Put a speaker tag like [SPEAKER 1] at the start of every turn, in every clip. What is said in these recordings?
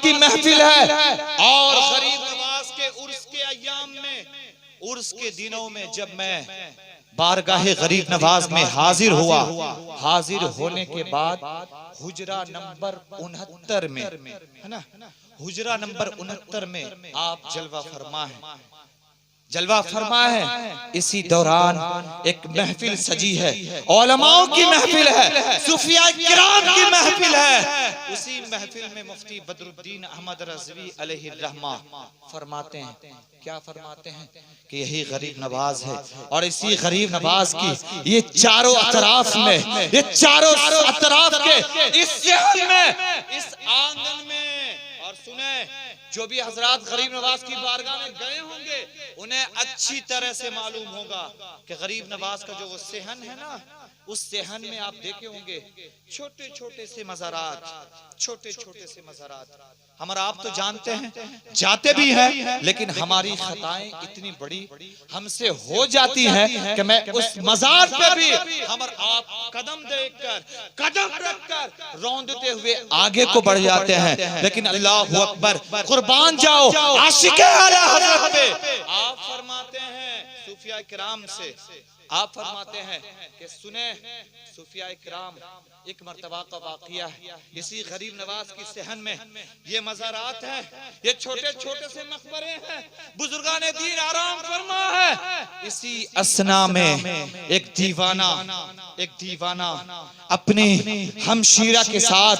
[SPEAKER 1] की महफिल है। और गरीब नवाज के उर्स के अय्याम में, उर्स के दिनों में जब मैं बारगाहे गरीब नवाज में हाजिर हुआ, हाजिर होने के बाद हुजरा नंबर 69 में, है ना, हुजरा नंबर 69 में आप जलवा फरमा है, जलवा फरमा है। इसी दौरान एक महफिल सजी है, उलमाओं की महफिल है, सूफिया किराम की महफिल है। उसी महफिल में मुफ्ती बदरुद्दीन अहमद रज़वी अलैहि रहमा फरमाते हैं, क्या फरमाते हैं कि यही गरीब नवाज है। और इसी गरीब नवाज की ये चारों अतराफ में, ये चारों अतराफ के इस शहर में, इस आंगन में, और सुने जो भी हजरात गरीब नवाज की बारगाह में गए होंगे उन्हें अच्छी तरह से मालूम होगा कि गरीब नवाज का जो वो सेहन है ना, उस सेहन में आप देखे होंगे छोटे छोटे से मज़ारात, छोटे छोटे से मज़ारात। हमारा आप तो जानते हैं, जाते भी हैं, लेकिन हमारी खताएं इतनी बड़ी हमसे हो जाती हैं कि मैं उस मज़ार पे भी हमारे आप कदम देखकर, कदम रखकर रौंदते हुए आगे को बढ़ जाते हैं। लेकिन अल्लाह अकबर, कुर्बान जाओ आशिक़े आला हज़रत पे। आप फरमाते हैं सूफिया किराम से, आप फरमाते हैं कि सुने सूफिया किराम, एक मर्तबा का वाक़िया है, इसी गरीब नवाज की सहन में ये मज़ारात हैं, ये छोटे छोटे से मकबरे हैं, बुजुर्गाने दीन आराम फरमा है। इसी असना में एक दीवाना अपनी हमशीरा के साथ,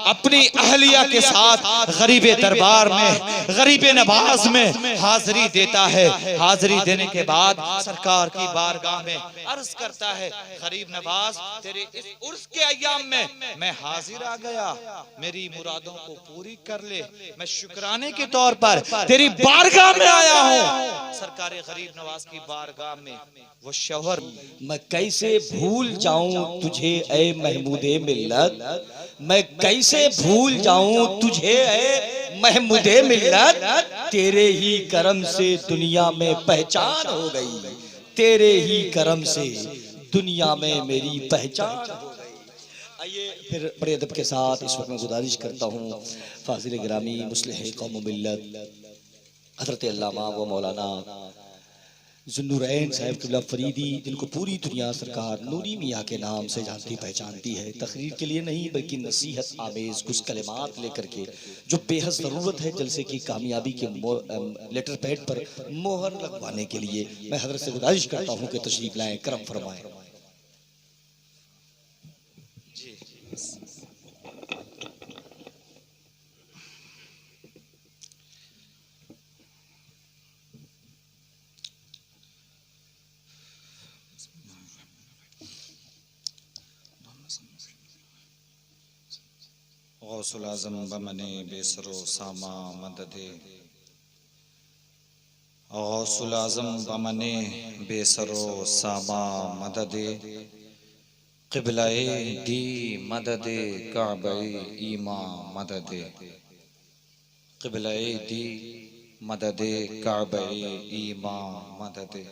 [SPEAKER 1] अपनी अहलिया के साथ गरीब दरबार में, गरीब नवाज में हाजिरी देता है। हाजिरी देने के बाद सरकार की बारगाह में अर्ज करता है, गरीब नवाज तेरे इस उर्स के अय्याम में मैं हाजिर आ गया, मेरी मुरादों को पूरी कर ले, मैं शुक्राने के तौर पर तेरी बारगाह में आया हूँ। सरकार गरीब नवाज की बारगाह में वो शौहर,
[SPEAKER 2] मैं कैसे भूल जाऊं तुझे ऐ महमूदे मिल्लत, मैं कैसे भूल जाऊं तुझे ऐ महमूदे मिल्लत, तेरे ही करम से दुनिया में पहचान हो गई, तेरे ही करम से दुनिया में मेरी पहचान हो गई। आइए फिर बड़े अदब के साथ इस वक्त मैं गुजारिश करता हूँ फाजिल गिरामी मुस्लिह कौम मिल्लत हज़रत अल्लामा व मौलाना ज़ुन्नुरैन साहिब क़िबला फ़रीदी, जिनको पूरी दुनिया सरकार नूरी मियाँ के नाम से जानती पहचानती है, तकरीर के लिए नहीं बल्कि नसीहत आमेज़ कुछ कलिमात लेकर के जो बेहद ज़रूरत है जलसे की कामयाबी के लेटर पैड पर मोहर लगवाने के लिए मैं हज़रत से गुजारिश करता हूँ कि तशरीफ़ लाएँ, करम फरमाएँ।
[SPEAKER 1] गौसुल आज़म बमने बेसरो सामा मददे, गौसुल आज़म बमने बेसरो सामा मददे, क़िबलाए दी मददे काबे ईमा मददे, क़िबलाए दी मददे काबे ईमा मददे।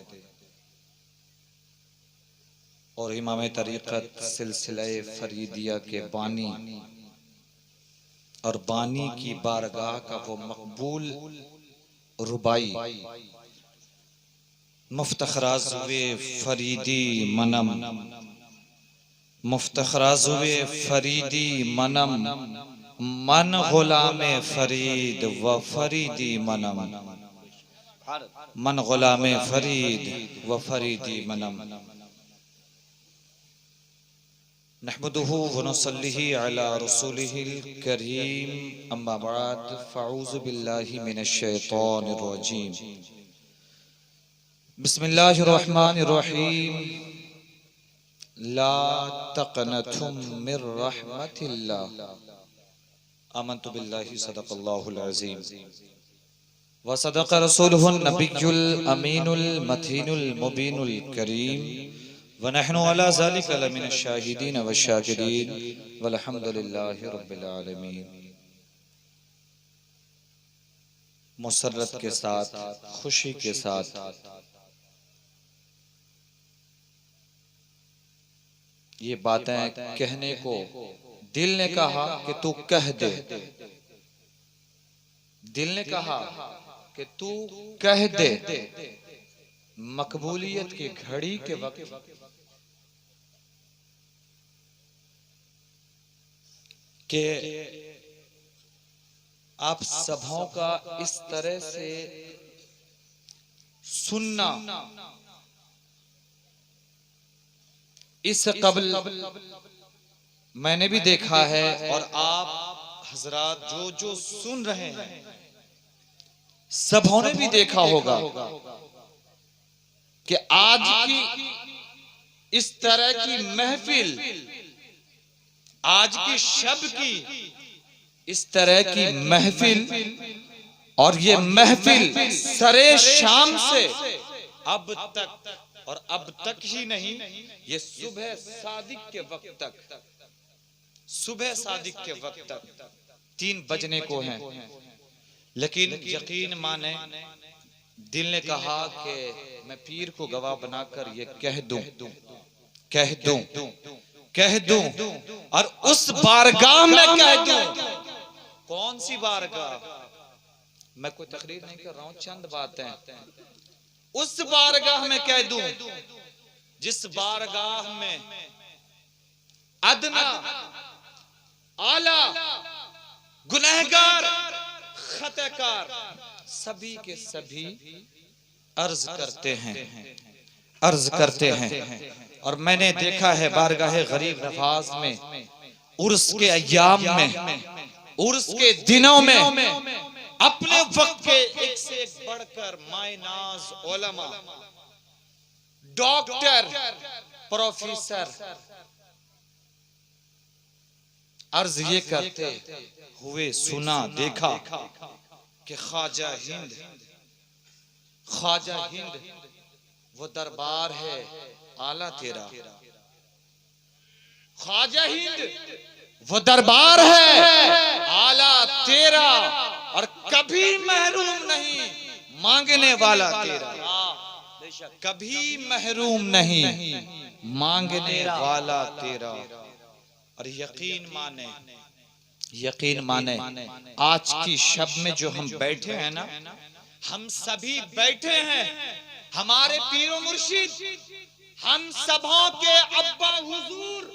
[SPEAKER 1] और इमाम तरीक़त सिलसिले फ़रीदिया के बानी और बानी की बारगाह का वो मकबूल रुबाई मुफ्तखराज़ुए फरीदी मनम, मुफ्तखराज़ुए फरीदी मनम, मन गुलामे फरीद व फरीदी मनम, मन गुलामे फरीद व फरीदी मनम। नहमदुहु व नुसल्लिहि अला रसूलिहिल करीम, अम्मा बाद, फ़अऊज़ु बिल्लाहि मिनश शैतानिर रजीम। बिस्मिल्लाहिर रहमानिर रहीम। ला तक़नतु मिर रहमतिल्लाह, आमनतु बिल्लाहि सदक़ल्लाहुल अज़ीम व सदक़ रसूलुहुन नबियुल अमीनुल मतीनुल मुबीनुल करीम व नहनु अला ज़ालिका लमिनश शाहिदीन व शाकिरीन वल्हम्दुलिल्लाहि रब्बिल आलमीन। मुसर्रत के साथ, खुशी के साथ ये बातें कहने को दिल ने कहा कि तू कह दे, दिल ने कहा कि तू कह दे मकबूलियत की घड़ी के वक्त कि आप सभाओं का इस तरह से सुनना इस कबल मैंने भी देखा है और आप हजरात जो जो सुन रहे हैं सबों ने भी देखा होगा कि आज की इस तरह की महफिल, आज की शब की इस तरह की महफिल, और ये महफिल सरे शाम से अब तक, और अब तक ही नहीं, ये सुबह सादिक के वक्त तक, सुबह सादिक के वक्त तक 3 बजने को हैं, लेकिन यकीन माने दिल ने कहा कि मैं पीर को गवाह बनाकर ये कह दूं, कह दूं, कह दूं, और उस बारगाह में कह दूं। कौन सी बारगाह? मैं कोई तकरीर नहीं कर रहा हूं, चंद बातें। उस बारगाह में कह दूं जिस बारगाह में अदना, आला, गुनहगार, खताकार सभी के सभी अर्ज करते हैं, अर्ज करते हैं। और मैंने देखा है बारगाह गरीब नवाज में, उर्स के अय्याम में, उर्स के दिनों में अपने वक्त के एक से एक बढ़कर मायनाज उलमा, डॉक्टर, प्रोफेसर अर्ज ये करते हुए सुना, देखा कि ख्वाजा हिंद, ख्वाजा हिंद वो दरबार है आला तेरा, ख्वाजा हिंद वो दरबार है आला तेरा, और कभी महरूम नहीं मांगने वाला तेरा, कभी महरूम नहीं मांगने वाला तेरा। और यकीन माने, यकीन माने आज की शब में जो हम बैठे हैं ना, हम सभी बैठे हैं हमारे पीरो मुर्शिद, हम सबों के अब्बा हुजूर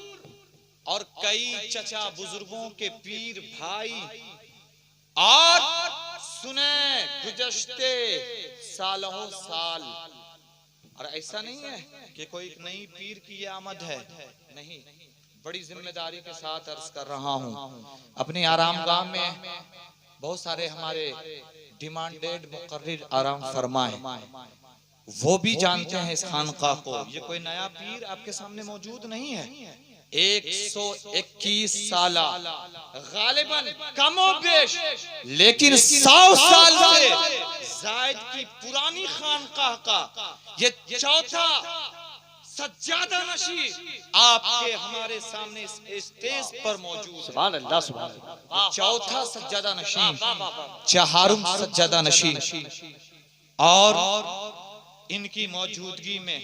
[SPEAKER 1] और कई चचा बुजुर्गों के पीर भाई, और सुने गुज़श्ते सालों साल। और ऐसा नहीं है कि कोई नई पीर की आमद है, नहीं, बड़ी जिम्मेदारी के साथ अर्ज कर रहा हूं। अपनी आरामगाह में बहुत सारे हमारे डिमांडेड मुकर्रिर आराम फरमाए, वो भी जानते हैं इस खानकाह को। ये कोई नया पीर आपके सामने मौजूद नहीं है। 121 साला गालिबन कमो बेश, लेकिन 100 साल से जायद की पुरानी खानकाह का ये चौथा सज्जादा नशी आपके हमारे सामने इस स्टेज पर मौजूद। सुभान अल्लाह, सुभान अल्लाह। चौथा सज्जादा नशी, चहारुम सज्जादा नशी, और इनकी मौजूदगी में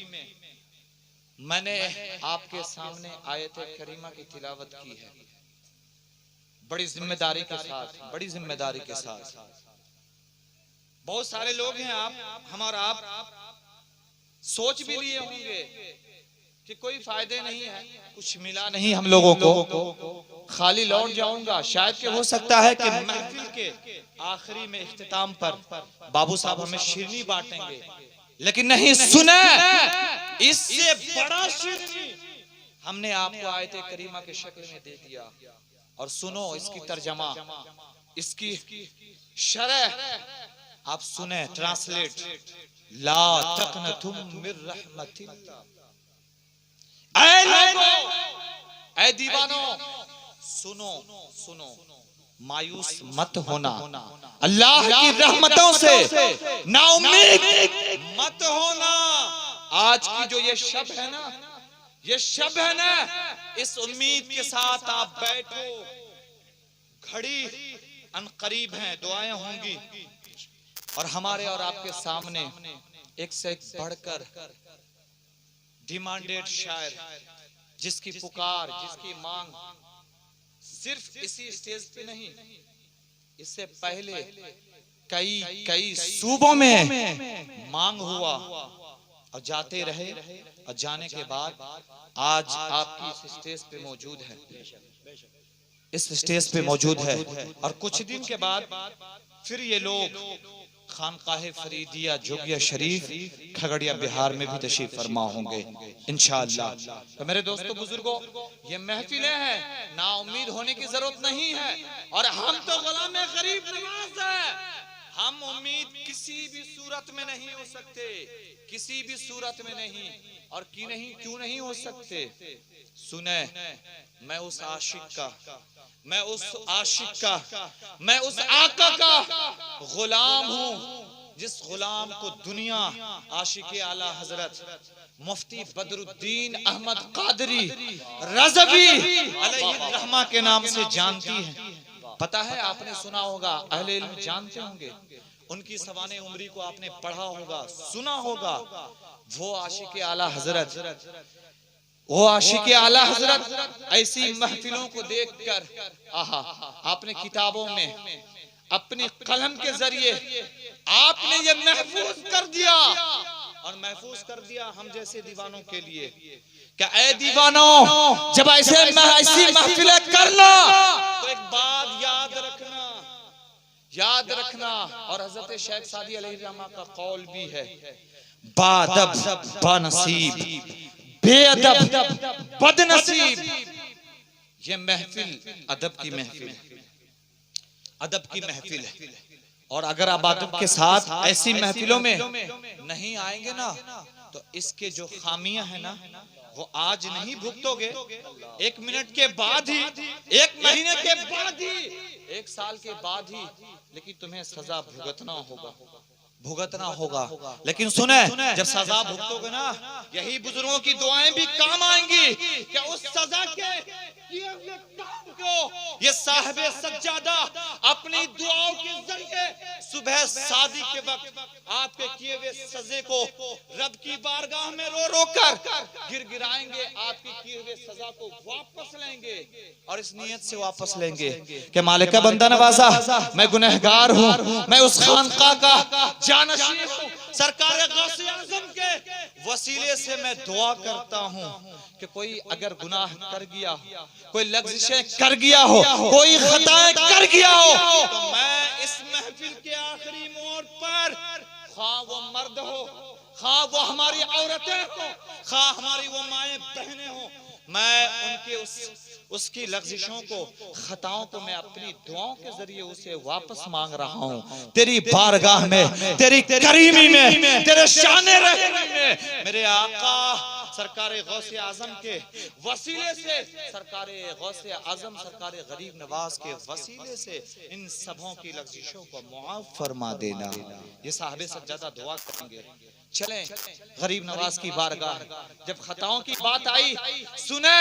[SPEAKER 1] मैंने आपके सामने आयत करीमा की तिलावत की है, बड़ी जिम्मेदारी के साथ, बड़ी जिम्मेदारी के साथ। बहुत सारे लोग हैं, आप हमारा आप सोच भी लिए होंगे कि कोई फायदे नहीं है, कुछ मिला नहीं हम लोगों को, खाली लौट जाऊंगा। शायद कि हो सकता है कि महफिल के आखिरी में इख्तिताम पर बाबू साहब हमें शिरनी बांटेंगे, लेकिन नहीं, सुने, इससे बड़ा शिरनी हमने आपको आयत करीमा के शक्ल में दे दिया। और सुनो इसकी तर्जमा, इसकी शरह आप सुने, ट्रांसलेट। ला तक़नतुम मिर रहमतिल्लाह, ऐ लोगों, ऐ दीवानों, सुनो सुनो, मायूस मत होना, अल्लाह की रहमतों से नाउम्मीद मत होना। आज की जो ये शब है ना, ये शब है ना, इस उम्मीद के साथ आप बैठो, घड़ी अनकरीब है, दुआएं होंगी, और हमारे और आपके सामने एक से एक बढ़कर डिमांडेड शायर, जिसकी पुकार, जिसकी मांग सिर्फ इसी स्टेज पे नहीं, इससे पहले कई कई सूबों में मांग हुआ और जाते रहे, और जाने के बाद आज आपकी इस स्टेज पे मौजूद है, इस स्टेज पे मौजूद है। और कुछ दिन के बाद फिर ये लोग खानकाहे फरीदिया जोगिया शरीफ खगड़िया बिहार में भी तशरीफ फरमा होंगे इंशाअल्लाह। तो मेरे दोस्तों बुजुर्गों, ये महफिलें हैं, ना उम्मीद होने की जरूरत नहीं है। और हम तो गुलाम गरीब नवाज है, हम उम्मीद किसी भी सूरत में नहीं हो सकते, किसी भी सूरत में नहीं। और क्यों नहीं हो सकते? सुने, मैं उस आशिक का, मैं उस आशिक का, मैं उस आका का गुलाम हूँ जिस गुलाम को दुनिया आशिक आला हजरत मुफ्ती बदरुद्दीन अहमद कादरी रज़वी अलैहिर्रहमा के नाम से जानती है। पता है, आपने सुना होगा, अहले इल्म जानते होंगे, उनकी सवाने उम्री को आपने पढ़ा होगा, सुना होगा। वो आशिक आला हजरत, वो आशिक आला हजरत ऐसी महफिलों को देखकर आहा, आपने किताबों में अपनी कलम के जरिए आपने ये महफूज कर दिया, और महफूज कर दिया हम जैसे दीवानों के लिए। क्या ऐ दीवानों, जब ऐसी महफिलें करना तो एक बात याद रखना। और हजरत शेख सादी अलैहिर्रहमा का कौल भी है, बादब बानसीब, बेअदब बदनसीब। ये महफिल अदब की महफिल है, अदब की महफिल है। और अगर आप अदब के साथ ऐसी महफिलों में नहीं आएंगे ना, तो इसके जो खामियां है ना, वो आज नहीं भुगतोगे, 1 मिनट के बाद ही, 1 महीने के बाद ही, 1 साल के बाद ही, लेकिन तुम्हें सजा भुगतना होगा। लेकिन सुने, जब सजा भुगतोगे ना, यही बुजुर्गों की दुआएं भी काम आएंगी कि उस सजा के किए हुए काम को ये साहिबे सज्जादा अपनी दुआओं के जरिए सुबह शादी के वक्त आपके किए हुए सजे को रब की बारगाह में रो रो कर गिरगिराएंगे, आपकी किए हुए सजा को वापस लेंगे। और इस नियत से वापस लेंगे कि मालिका बंदा नवाजा, मैं गुनहगार हूँ, मैं उस खानका का जानशीन हूँ, सरकार गौसे आज़म के वसीले से मैं दुआ करता हूँ कि कोई अगर गुनाह कर गया, कोई लग़्ज़िशें कर गया हो, कोई खताएं कर गया हो, तो मैं इस महफिल के आखिरी मोड़ पर, खा वो मर्द हो, खा वो हमारी औरतें हो, खा हमारी वो माएं बहनें हो, मैं उनके उसकी लग़्ज़िशों को, खताओं को मैं अपनी दुआओं के जरिए उसे वापस मांग रहा हूँ तेरी बारगाह में, तेरी करीमी में, तेरे शाने रहमी में। मेरे आका सरकारे गौसे आजम के वसीले से, सरकारे गौसे आजम सरकारे गरीब नवाज के वसीले से इन सबों की लग़्ज़िशों को मुआफ़ फरमा देना। ये साहिबे सज्जादा दुआ करेंगे। चलें गरीब नवाज की बारगाह। जब खताओं की बात आई, सुने,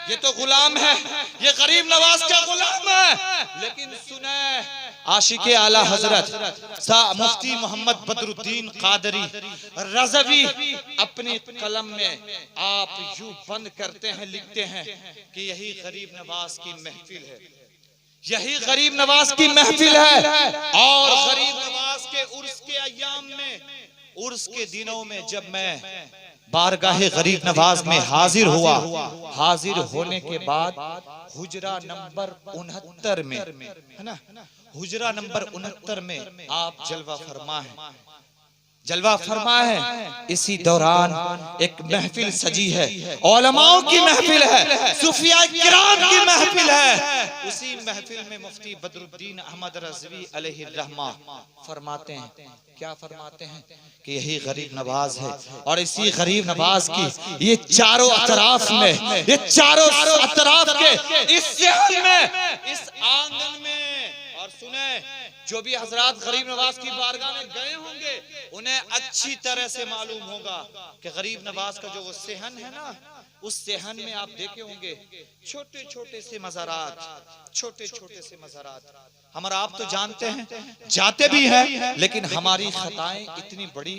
[SPEAKER 1] ये तो गुलाम है, ये गरीब नवाज का गुलाम है, लेकिन सुने, आशिक आला हजरत मुफ्ती मोहम्मद बदरुद्दीन कादरी रज़वी अपनी कलम में आप यूं बंद करते हैं, लिखते हैं कि यही गरीब नवाज की महफिल है, यही गरीब नवाज की महफिल है। और गरीब नवाज के उर्स के अय्याम में, उर्स के दिनों में जब मैं बारगाहे गरीब नवाज में हाजिर हुआ, हाजिर होने के बाद हुजरा नंबर 69 में, है ना, हुजरा नंबर 69 में आप जलवा फरमा है, जलवा फरमा है। इसी दौरान एक महफिल सजी है, उलमाओं की महफिल है, सूफिया किराम की महफिल है। उसी महफिल में मुफ्ती बदरुद्दीन अहमद रज़वी अलैहिर्रहमा फरमाते हैं, क्या फरमाते हैं कि यही गरीब नवाज है। और इसी गरीब नवाज की ये चारों अतराफ में, ये चारों अतराफ के इस शहर में, इस आंगन में, और सुने, जो भी हजरात गरीब नवाज की बारगाह में गए होंगे, उन्हें अच्छी तरह से मालूम होगा कि गरीब नवाज का जो वो सेहन है ना, उस सेहन में आप देखे होंगे छोटे छोटे से मज़ारात, छोटे छोटे से मज़ारात। हमारा आप तो जानते हैं, जाते भी हैं, लेकिन हमारी खताएं इतनी बड़ी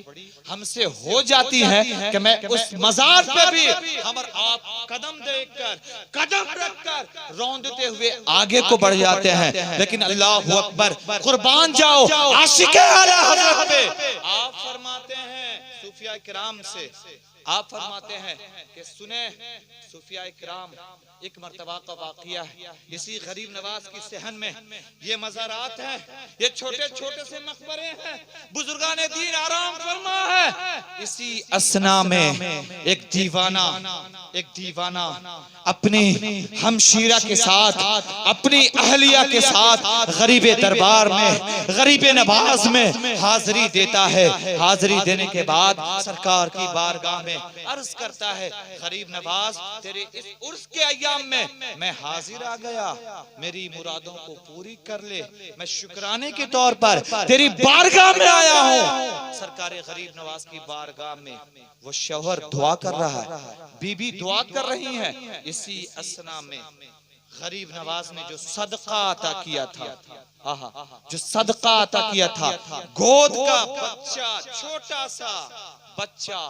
[SPEAKER 1] हमसे हो जाती हैं कि मैं उस मज़ार पे भी हमारे आप कदम देकर, कदम रखकर रौंदते हुए आगे को बढ़ जाते हैं। लेकिन अल्लाह अकबर, कुर्बान जाओ आशिक़े आला हज़रत पे। आप फरमाते हैं सूफिया किराम से, आप फरमाते हैं कि सुने सूफिया किराम, एक मर्तबा का वाक़िया है, इसी गरीब नवाज की सहन में ये मज़ारात हैं, ये छोटे छोटे से मकबरे हैं, बुजुर्गाने दीन आराम फरमा है। इसी असना में एक दीवाना अपनी हमशीरा के साथ, अपनी अहलिया के साथ गरीबे दरबार में, गरीबे नवाज में हाजिरी देता है। हाजिरी देने के बाद सरकार की बारगाह में अर्ज करता है, गरीब नवाज तेरे इस उर्स के अय्याम में मैं हाजिर आ गया, मेरी मुरादों को पूरी कर ले, मैं शुक्राने के तौर पर तेरी बारगाह में आया हूँ। सरकार गरीब नवाज की बारगाह में वो शौहर दुआ कर रहा है, बीबी दुआ कर रही है। इसी असना में गरीब नवाज ने जो सदका अता किया था, जो सदका अता किया था, गोद का बच्चा, छोटा सा बच्चा,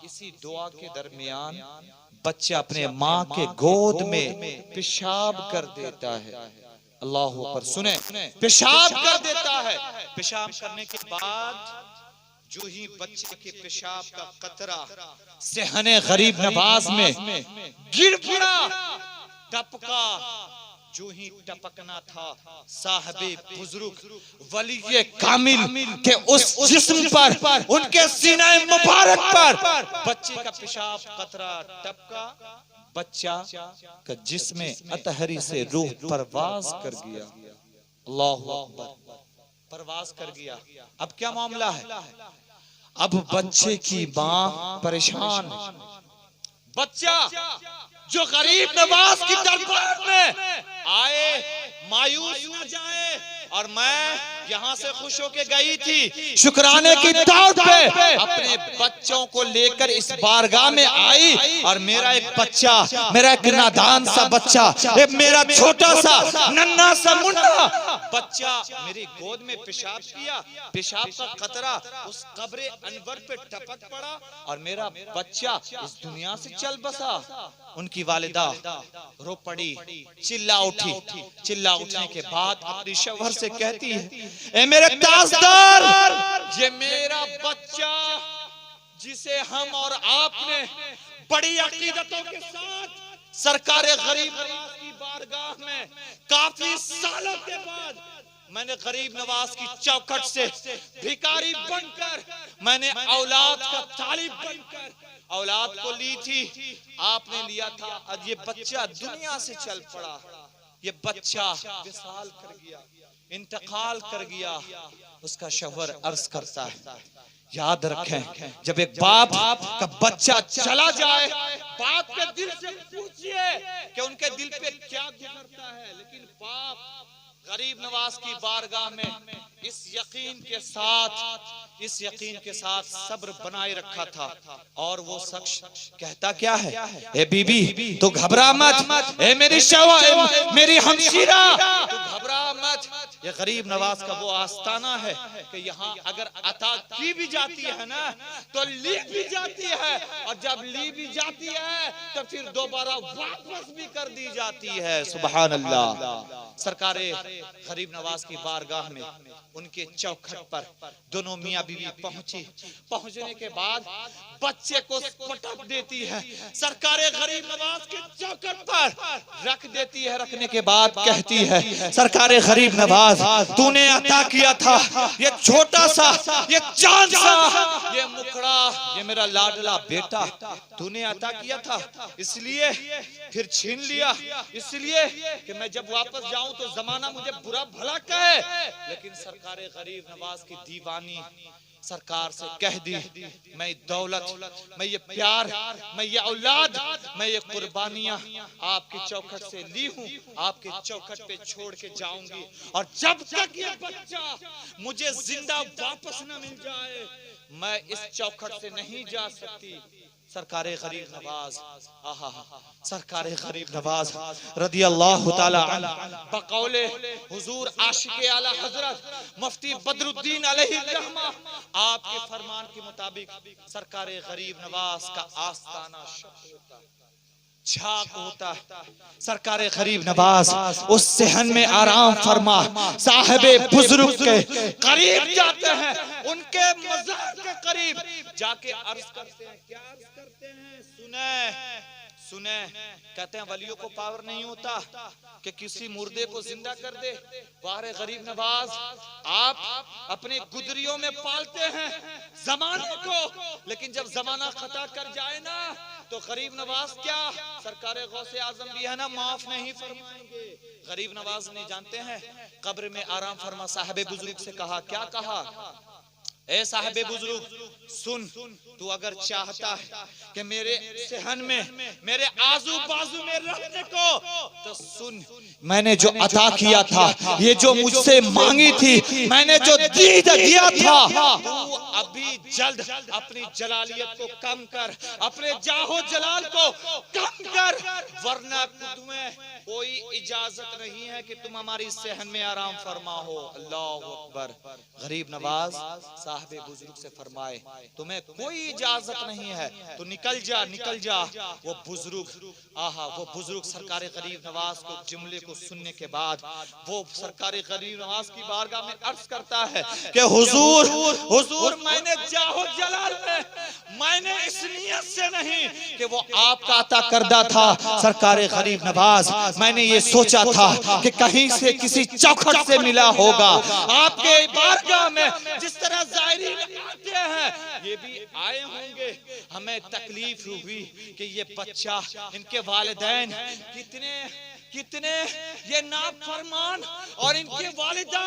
[SPEAKER 1] इसी दुआ के दरमियान बच्चा अपने माँ के गोद में पेशाब कर देता है। अल्लाह पर सुने, पेशाब कर देता है। पेशाब करने के बाद जो ही बच्चे के पेशाब का कतरा सेहने गरीब नवाज में गिर पड़ा, टपका, जो ही टपकना था, साहबे बुजुर्ग वलीये कामिल के उस जिस्म पर, उनके सीने मुबारक पर बच्चे का पेशाब कतरा टपका, बच्चा का जिस्म अतहरी से रूह परवाज कर गया। अल्लाहु अकबर, परवाज कर गया। अब क्या मामला है? अब बच्चे की मां परेशान, बच्चा जो गरीब नवाज की दरबार में आए मायूस न जाए, और मैं यहाँ से खुश होके गई थी शुक्राने की तौर पे, अपने बच्चों को लेकर इस बारगाह में आई, और मेरा एक बच्चा, मेरा एक नादान सा बच्चा, एक मेरा छोटा सा नन्हा सा मुन्ना बच्चा मेरी गोद में पेशाब किया, पेशाब का कतरा उस कब्रे अनवर पे टपक पड़ा, और मेरा बच्चा इस दुनिया से चल बसा। उनकी वालिदा रो पड़ी, चिल्ला उठी। चिल्ला उठने के बाद अपनी शौहर से कहती है, ए मेरे ताजदार, ये मेरा बच्चा जिसे हम और आपने बड़ी अकीदतों के साथ सरकारे गरीब नवाज की बारगाह में काफी सालों के बाद मैंने गरीब नवाज की चौखट से भिखारी बनकर, मैंने औलाद का तालिब बनकर औलाद को ली थी, आपने लिया था, और ये बच्चा दुनिया से चल पड़ा, ये बच्चा विसाल कर गया, इंतकाल कर गया। उसका शौहर अर्ज करता है, याद रखें, जब एक बाप का बच्चा चला जाए, बाप के दिल से पूछिए कि उनके दिल पे क्या गुजरता है। लेकिन बाप गरीब नवाज की बारगाह में इस यकीन के साथ सब्र बनाए रखा था, और वो शख्स कहता क्या है, ए बीबी तू घबरा मत, ए मेरी शौहर, मेरी हमशीरा तू घबरा मत। ये गरीब नवाज का वो आस्ताना है कि यहाँ अगर अता की भी जाती है ना, तो ली भी जाती है, और जब ली भी जाती है तो फिर दोबारा वापस भी कर दी जाती है। सुभान अल्लाह। सरकारे गरीब नवाज की बारगाह में उनके चौखट पर दोनों मियां बीवी पहुंची। पहुंचने के बाद बच्चे को पटक देती है, सरकारे गरीब नवाज के चौखट पर रख देती है। रखने के बाद कहती है, सरकारे गरीब नवाज, तूने अता किया था ये छोटा सा, ये चांद सा, ये मुखड़ा, ये मेरा लाडला बेटा तूने अता किया था, इसलिए फिर छीन लिया, इसलिए कि मैं जब वापस जाऊं तो जमाना मुझे बुरा भला कहे। लेकिन सरकारे गरीब नवाज की दीवानी सरकार से कह दी, मैं दौलत, मैं ये प्यार, मैं ये औलाद, मैं ये कुर्बानियां आपकी चौखट से ली हूं, आपके चौखट पे छोड़ के जाऊंगी, और जब तक ये बच्चा मुझे जिंदा वापस न मिल जाए मैं इस चौखट से नहीं जा सकती। सरकारे गरीब नवाज, आहा, सरकारे गरीब नवाज रदी अल्लाह ताला बकौले हुजूर आशिक आला हजरत मुफ्ती बदरुद्दीन अलैहि रहमा, आपके फरमान के मुताबिक सरकारे गरीब नवाज का आस्ताना शब्द होता है, झाक होता है। सरकारे गरीब नवाज उस सहन में आराम फरमा साहिबे बुजुर्ग के करीब जाते हैं, उनके मज़ार के करीब जाके अर्ज करते हैं। क्या अर्ज करते हैं? सुने, कहते हैं वलियों को पावर नहीं होता कि किसी मुर्दे को जिंदा कर दे। वारे गरीब नवाज, आप अपने गुदरियों में पालते हैं जमाने को, लेकिन जब जमाना खता कर जाए ना तो गरीब नवाज क्या, सरकारे गौसे आजम भी है ना, माफ नहीं फरमाएंगे। गरीब नवाज नहीं जानते हैं, कब्र में आराम फरमा साहिबे बुजुर्ग से कहा, क्या कहा? ए साहिबे बुजुर्ग सुन, तू अगर चाहता है कि मेरे सहन में, मेरे आजू बाजू में रहने को, तो सुन, मैंने जो अता किया था, ये जो मुझसे मांगी थी, मैंने जो दिया था, तू अभी जल्द अपनी जलालियत को कम कर, अपने जाहो जलाल को कम कर, वरना तुम्हें कोई इजाजत नहीं है कि तुम हमारी सहन में आराम फरमा हो। अल्लाह अकबर। गरीब नवाज साहिबे बुजुर्ग से फरमाए, तुम्हें कोई इजाजत नहीं है, तो निकल जा, निकल जा। वो बुजुर्ग, आहा, वो बुजुर्ग सरकारे गरीब नवाज को जुमले को सुनने के बाद वो सरकारे गरीब नवाज की बारगाह में अर्ज करता है कि हुजूर, मैंने जाहो जलाल में, मैंने इस नियत से नहीं कि वो आपका अता करदा था सरकारे गरीब नवाज, मैंने ये सोचा था कि कहीं से किसी चौखट से मिला होगा आपके बारगाह में, जिस तरह ज़ायरीन आते हैं ये भी आए होंगे। हमें तकलीफ हुई कि ये बच्चा, इनके वालिदैन कितने ये नाफरमान और इनके वालिदा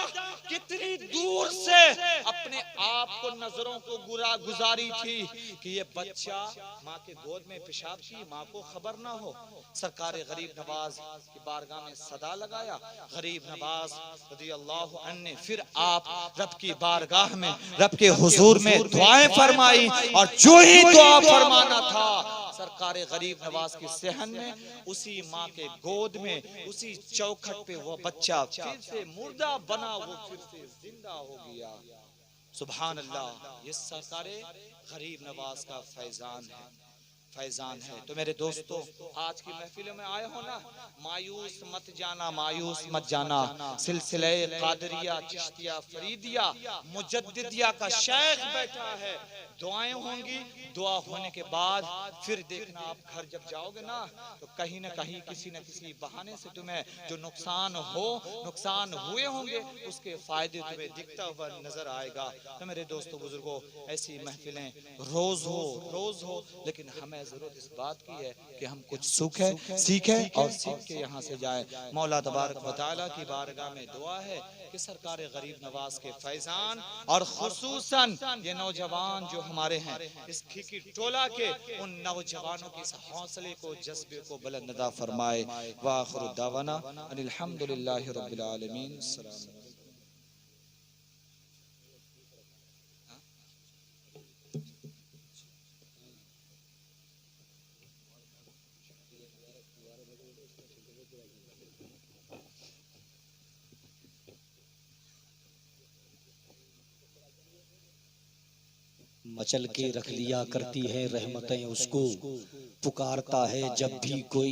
[SPEAKER 1] कितनी दूर से अपने आप को नजरों को गुजारी थी कि ये बच्चा माँ के गोद में पेशाब की, माँ को खबर ना हो। सरकारे गरीब नवाज की बारगाह में सदा लगाया। गरीब नवाज रज़ी अल्लाहु अन्हु ने फिर आप रब की बारगाह में, रब के हुजूर में दुआएं फरमाई, और जो ही दुआ फरमाना था सरकारे गरीब नवाज की सहन में, उसी माँ के गोद में, उसी चौखट पे वो बच्चा फिर से मुर्दा बना, वो फिर से जिंदा हो गया। सुभान अल्लाह। ये सरकारे गरीब नवाज का फैजान है। तो मेरे दोस्तों, आज की महफिलों में आए हो ना, मायूस मत जाना, मायूस मत जाना। सिलसिले कादरिया, चिश्तिया, फरीदिया, मुजद्दिदिया का शेख बैठा है, दुआएं होंगी। दुआ होने के बाद फिर देखना, आप घर जब जाओगे ना तो कहीं ना कहीं किसी न किसी बहाने से तुम्हें जो नुकसान हुए होंगे, उसके फायदे तुम्हें दिखता हुआ नजर आएगा। तो मेरे दोस्तों बुजुर्गों, ऐसी महफिलें रोज हो, लेकिन हमें जरूरत इस बात की है कि हम कुछ सीखें और सीख के यहाँ से जाएं। मौला तबारक व तआला की बारगाह में दुआ है कि सरकार गरीब नवाज के फैजान और खुसूसन ये नौजवान जो हमारे हैं, इस खिकी टोला के उन नौजवानों के इस हौसले को, जज्बे को बुलंद अता फरमाए। व आखिरु दावाना अनिल हम्दुलिल्लाहि रब्बिल आलमीन। अस्सलाम।
[SPEAKER 2] मचल के रख लिया करती है रहमतें उसको, पुकारता है जब भी कोई